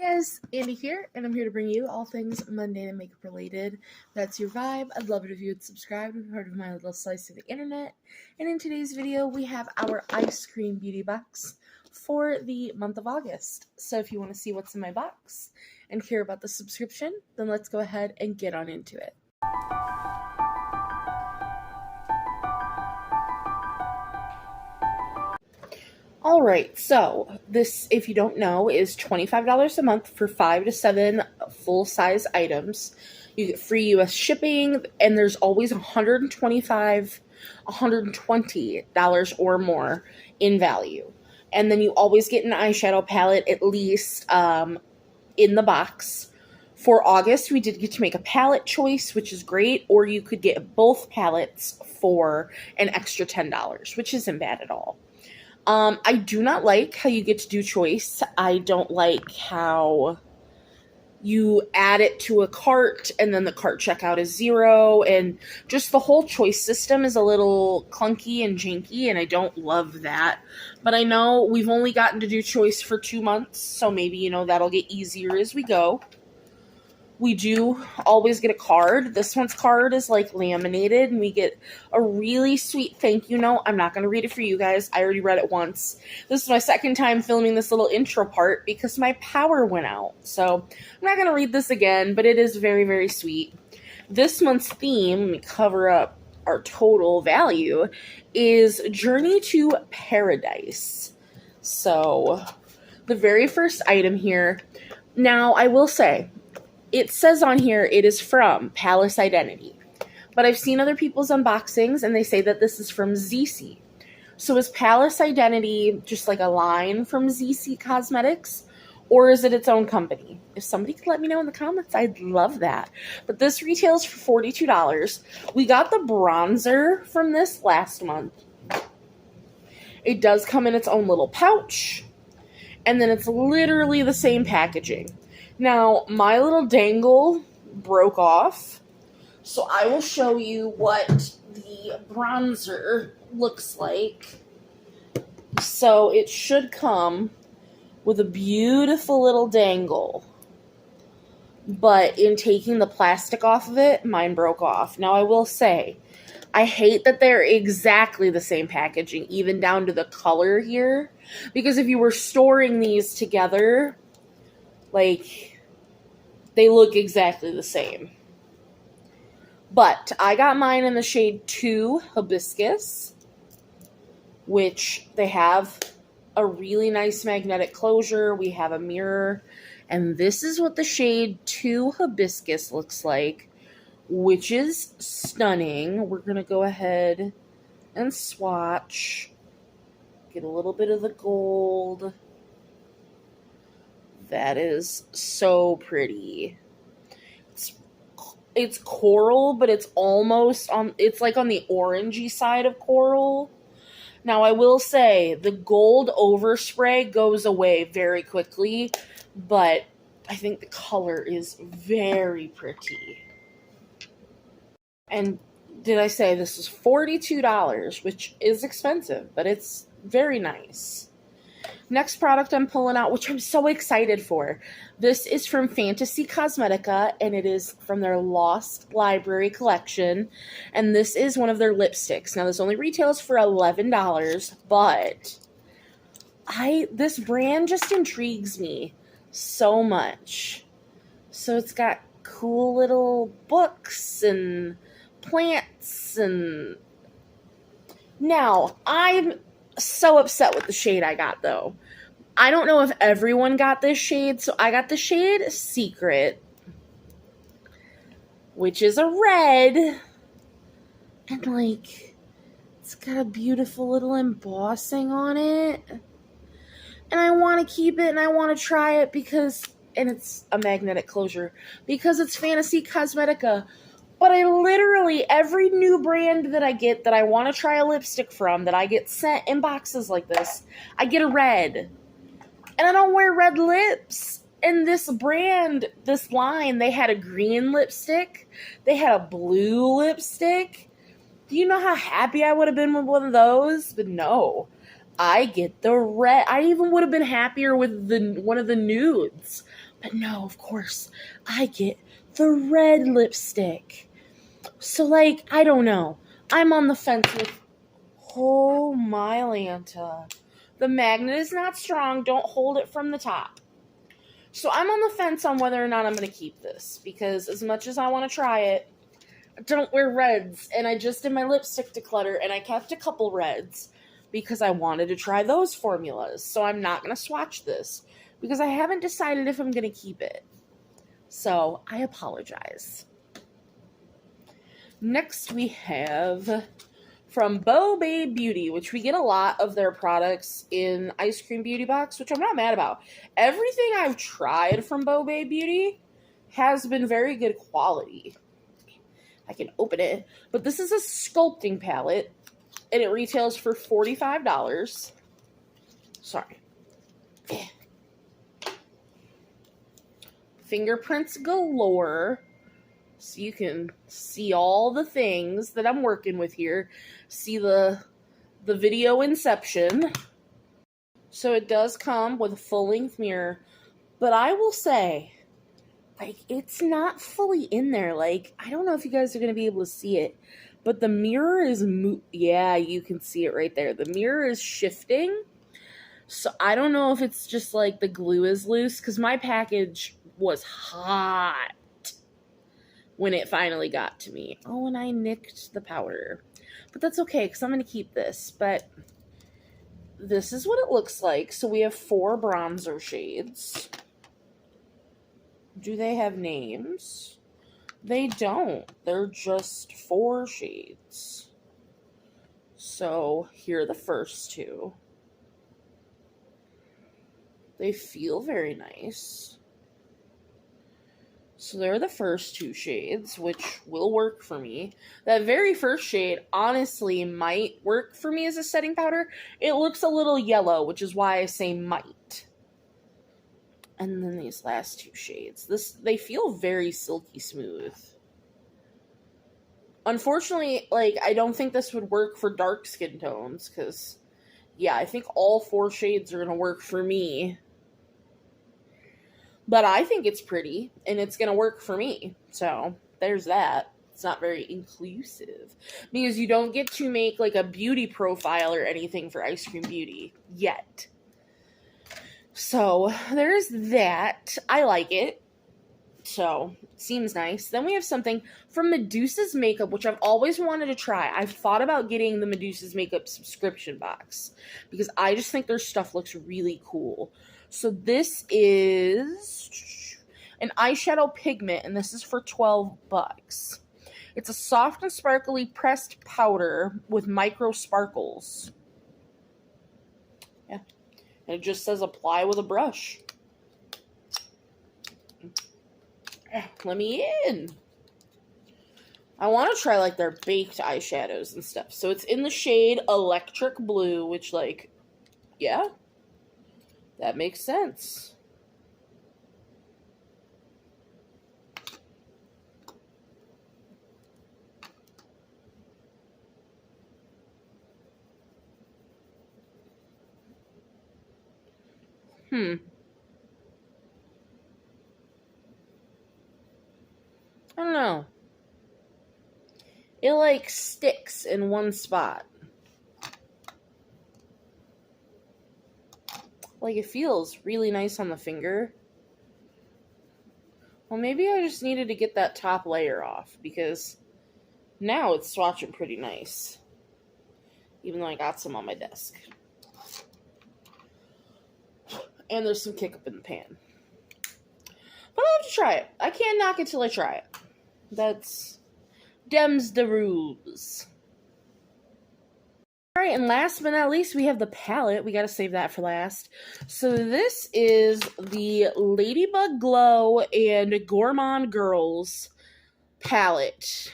guys, Andy here, and I'm here to bring you all things mundane and makeup related. That's your vibe. I'd love it if you would subscribe and be part of my little slice of the internet. And in today's video, we have our Eyescream Beauty Box for the month of August. So if you want to see what's in my box and hear about the subscription, then let's go ahead and get on into it. Alright, so this, if you don't know, is $25 a month for 5 to 7 full-size items. You get free US shipping, and there's always $125, $120 or more in value. And then you always get an eyeshadow palette, at least in the box. For August, we did get to make a palette choice, which is great, or you could get both palettes for an extra $10, which isn't bad at all. I do not like how you get to do choice. I don't like how you add it to a cart and then the cart checkout is 0, and just the whole choice system is a little clunky and janky, and I don't love that. But I know we've only gotten to do choice for 2 months, so maybe, that'll get easier as we go. We do always get a card. This one's card is like laminated, and we get a really sweet thank you note. I'm not going to read it for you guys. I already read it once. This is my second time filming this little intro part because my power went out. So I'm not going to read this again, but it is very, very sweet. This month's theme, let me cover up our total value, is Journey to Paradise. So the very first item here. Now, I will say, it says on here it is from Palace Identity, but I've seen other people's unboxings and they say that this is from ZC. So is Palace Identity just like a line from ZC Cosmetics, or is it its own company? If somebody could let me know in the comments, I'd love that. But this retails for $42. We got the bronzer from this last month. It does come in its own little pouch, and then it's literally the same packaging. Now, my little dangle broke off, so I will show you what the bronzer looks like. So it should come with a beautiful little dangle, but in taking the plastic off of it, mine broke off. Now, I will say, I hate that they're exactly the same packaging, even down to the color here, because if you were storing these together, they look exactly the same. But I got mine in the shade 2 Hibiscus, which they have a really nice magnetic closure. We have a mirror, and this is what the shade 2 Hibiscus looks like, which is stunning. We're going to go ahead and swatch. Get a little bit of the gold. That is so pretty. It's coral, but it's almost it's like on the orangey side of coral. Now, I will say the gold overspray goes away very quickly, but I think the color is very pretty. And did I say this is $42, which is expensive, but it's very nice. Next product I'm pulling out, which I'm so excited for. This is from Fantasy Cosmetica, and it is from their Lost Library collection. And this is one of their lipsticks. Now, this only retails for $11, but this brand just intrigues me so much. So it's got cool little books and plants, and now I'm so upset with the shade I got, though. I don't know if everyone got this shade, so I got the shade Secret, which is a red, and it's got a beautiful little embossing on it, and I want to keep it and I want to try it and it's a magnetic closure because it's Fantasy Cosmetica. But I literally, every new brand that I get that I want to try a lipstick from, that I get sent in boxes like this, I get a red. And I don't wear red lips. And this brand, this line, they had a green lipstick. They had a blue lipstick. Do you know how happy I would have been with one of those? But no. I get the red. I even would have been happier with one of the nudes. But no, of course, I get the red lipstick. So, like, I don't know. I'm on the fence with... Oh, my Lanta. The magnet is not strong. Don't hold it from the top. So I'm on the fence on whether or not I'm going to keep this. Because as much as I want to try it, I don't wear reds. And I just did my lipstick declutter, and I kept a couple reds because I wanted to try those formulas. So I'm not going to swatch this because I haven't decided if I'm going to keep it. So I apologize. Next we have from Beaute Beauty, which we get a lot of their products in Eyescream Beauty Box, which I'm not mad about. Everything I've tried from Beaute Beauty has been very good quality. I can open it. But this is a sculpting palette, and it retails for $45. Sorry. Fingerprints galore. So you can see all the things that I'm working with here. See the video inception. So it does come with a full-length mirror. But I will say, like, it's not fully in there. Like, I don't know if you guys are going to be able to see it. But the mirror is... yeah, you can see it right there. The mirror is shifting. So I don't know if it's just, like, the glue is loose. Because my package was hot when it finally got to me. Oh, and I nicked the powder. But that's okay, because I'm going to keep this. But this is what it looks like. So we have 4 bronzer shades. Do they have names? They don't. They're just 4 shades. So here are the first 2. They feel very nice. So there are the first 2 shades, which will work for me. That very first shade, honestly, might work for me as a setting powder. It looks a little yellow, which is why I say might. And then these last 2 shades. They feel very silky smooth. Unfortunately, like, I don't think this would work for dark skin tones, because, yeah, I think all 4 shades are going to work for me. But I think it's pretty, and it's going to work for me. So, there's that. It's not very inclusive. Because you don't get to make, like, a beauty profile or anything for Eyescream Beauty. Yet. So, there's that. I like it. So, it seems nice. Then we have something from Medusa's Makeup, which I've always wanted to try. I've thought about getting the Medusa's Makeup subscription box. Because I just think their stuff looks really cool. So this is an eyeshadow pigment, and this is for $12. It's a soft and sparkly pressed powder with micro sparkles. Yeah. And it just says apply with a brush. Let me in. I want to try, like, their baked eyeshadows and stuff. So it's in the shade Electric Blue, which, like, yeah. That makes sense. I don't know. It, like, sticks in one spot. Like, it feels really nice on the finger. Well, maybe I just needed to get that top layer off, because now it's swatching pretty nice. Even though I got some on my desk. And there's some kick up in the pan. But I'll have to try it. I can't knock it till I try it. That's Dems the rules. Alright, and last but not least, we have the palette. We gotta save that for last. So this is the Ladybug Glow and Gourmand Girls palette.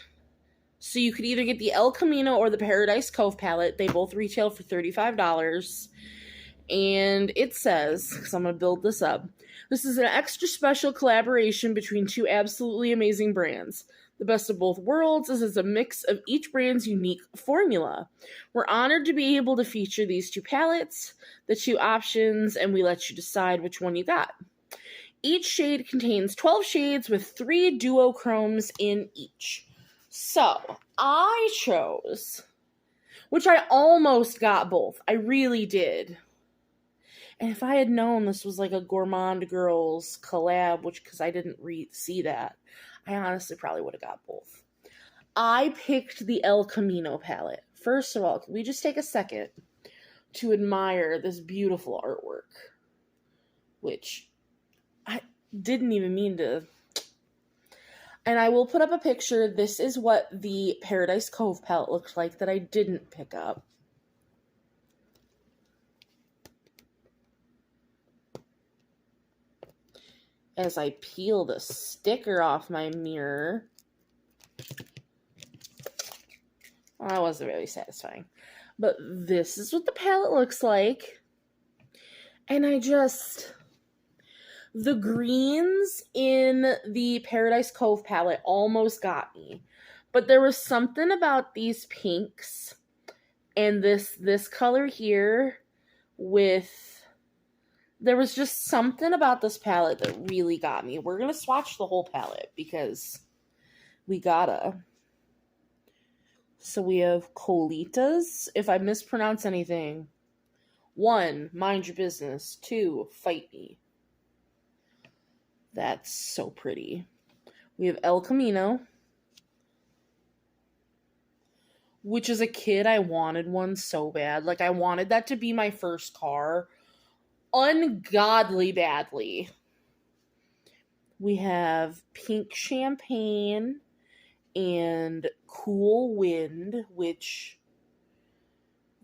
So you could either get the El Camino or the Paradise Cove palette. They both retail for $35. And it says, because I'm going to build this up, this is an extra special collaboration between 2 absolutely amazing brands. The best of both worlds is a mix of each brand's unique formula. We're honored to be able to feature these 2 palettes, the 2 options, and we let you decide which one you got. Each shade contains 12 shades with 3 duochromes in each. So, I chose, which I almost got both. I really did. And if I had known this was like a Gourmand Girls collab, because I didn't see that, I honestly probably would have got both. I picked the El Camino palette. First of all, can we just take a second to admire this beautiful artwork? Which I didn't even mean to. And I will put up a picture. This is what the Paradise Cove palette looked like that I didn't pick up. As I peel the sticker off my mirror. Well, that wasn't very satisfying. But this is what the palette looks like. And the greens in the Paradise Cove palette almost got me. But there was something about these pinks and this color here there was just something about this palette that really got me. We're going to swatch the whole palette because we gotta. So we have Colitas. If I mispronounce anything, 1, mind your business. 2, fight me. That's so pretty. We have El Camino, which as a kid, I wanted one so bad. Like, I wanted that to be my first car. Ungodly badly. We have Pink Champagne and Cool Wind, which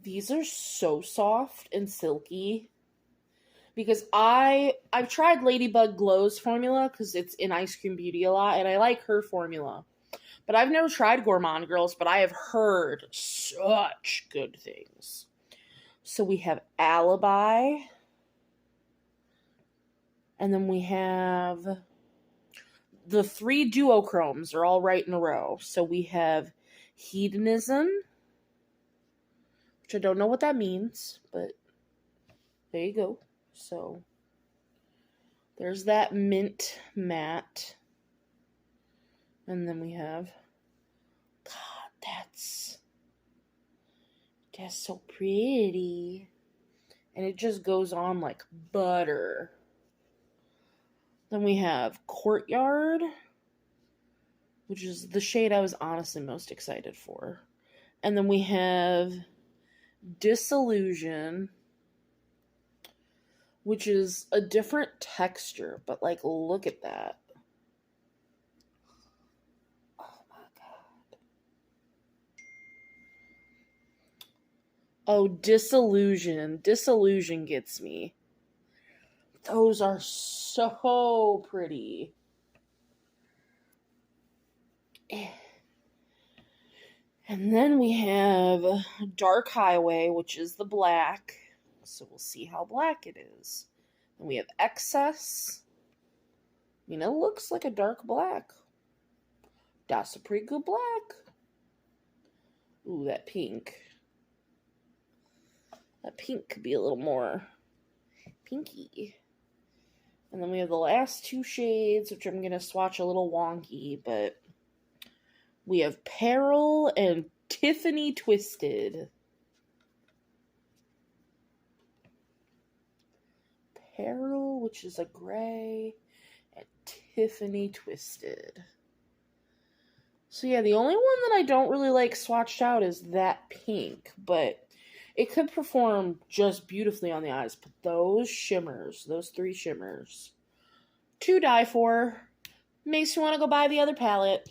these are so soft and silky. Because I've tried Ladybug Glow's formula because it's in Eyescream Beauty a lot, and I like her formula. But I've never tried Gourmand Girls, but I have heard such good things. So we have Alibi. And then we have the 3 duochromes are all right in a row. So we have Hedonism, which I don't know what that means, but there you go. So there's that mint matte. And then we have, God, that's so pretty. And it just goes on like butter. Then we have Courtyard, which is the shade I was honestly most excited for. And then we have Disillusion, which is a different texture, but like, look at that. Oh my God. Oh, Disillusion. Disillusion gets me. Those are so pretty. And then we have Dark Highway, which is the black. So we'll see how black it is. And we have Excess. I mean, it looks like a dark black. That's a pretty good black. Ooh, that pink. That pink could be a little more pinky. And then we have the last 2 shades, which I'm going to swatch a little wonky, but we have Peril and Tiffany Twisted. Peril, which is a gray, and Tiffany Twisted. So yeah, the only one that I don't really like swatched out is that pink, but it could perform just beautifully on the eyes. But those shimmers, those 3 shimmers, to die for. Makes you want to go buy the other palette.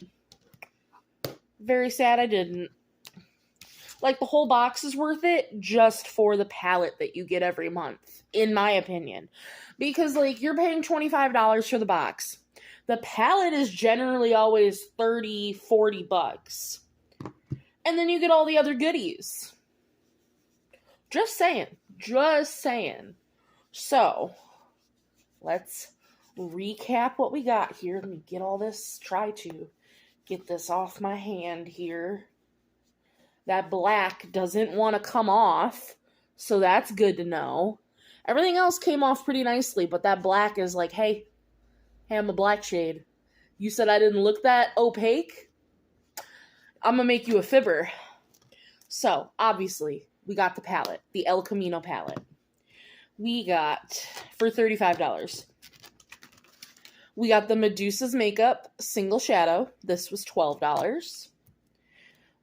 Very sad I didn't. Like, the whole box is worth it just for the palette that you get every month, in my opinion. Because, like, you're paying $25 for the box. The palette is generally always $30, $40. And then you get all the other goodies. Just saying. Just saying. So, let's recap what we got here. Let me get all this, try to get this off my hand here. That black doesn't want to come off, so that's good to know. Everything else came off pretty nicely, but that black is like, hey, Hey, I'm a black shade. You said I didn't look that opaque? I'm gonna make you a fibber. So, obviously, we got the palette, the El Camino palette. We got, for $35, we got the Medusa's Makeup Single Shadow. This was $12.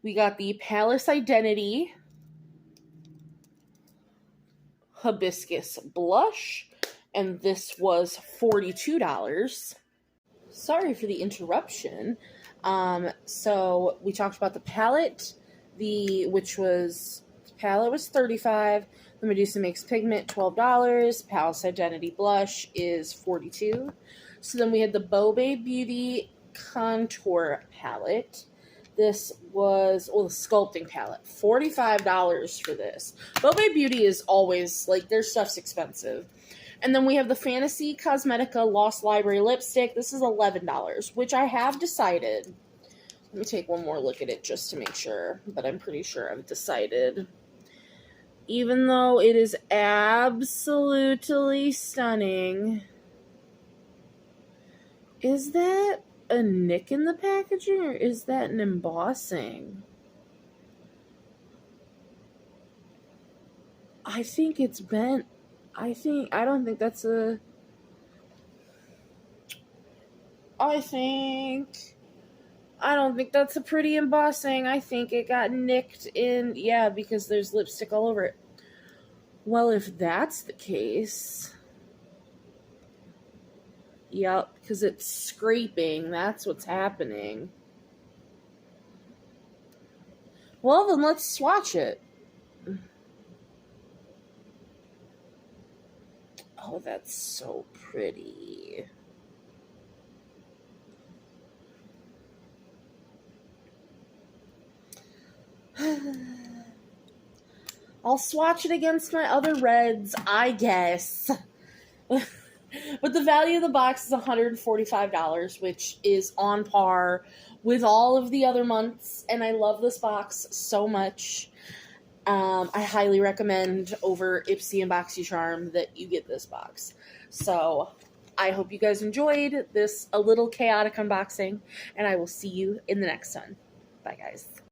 We got the Palace Identity Hibiscus Blush, and this was $42. Sorry for the interruption. So we talked about the palette, palette was $35. The Medusa Makes Pigment, $12. Palace Identity Blush is $42. So then we had the Beaute Beauty Contour Palette. This was, the sculpting palette, $45 for this. Beaute Beauty is always, like, their stuff's expensive. And then we have the Fantasy Cosmetica Lost Library Lipstick. This is $11, which I have decided. Let me take one more look at it just to make sure, but I'm pretty sure I've decided. Even though it is absolutely stunning, is that a nick in the packaging or is that an embossing? I think it's bent. I don't think that's a... I don't think that's a pretty embossing. I think it got nicked in, yeah, because there's lipstick all over it. Well, if that's the case... Yep, because it's scraping. That's what's happening. Well, then let's swatch it. Oh, that's so pretty. I'll swatch it against my other reds, I guess. But the value of the box is $145, which is on par with all of the other months, and I love this box so much. I highly recommend over Ipsy and BoxyCharm that you get this box. So I hope you guys enjoyed this a little chaotic unboxing, and I will see you in the next one. Bye, guys.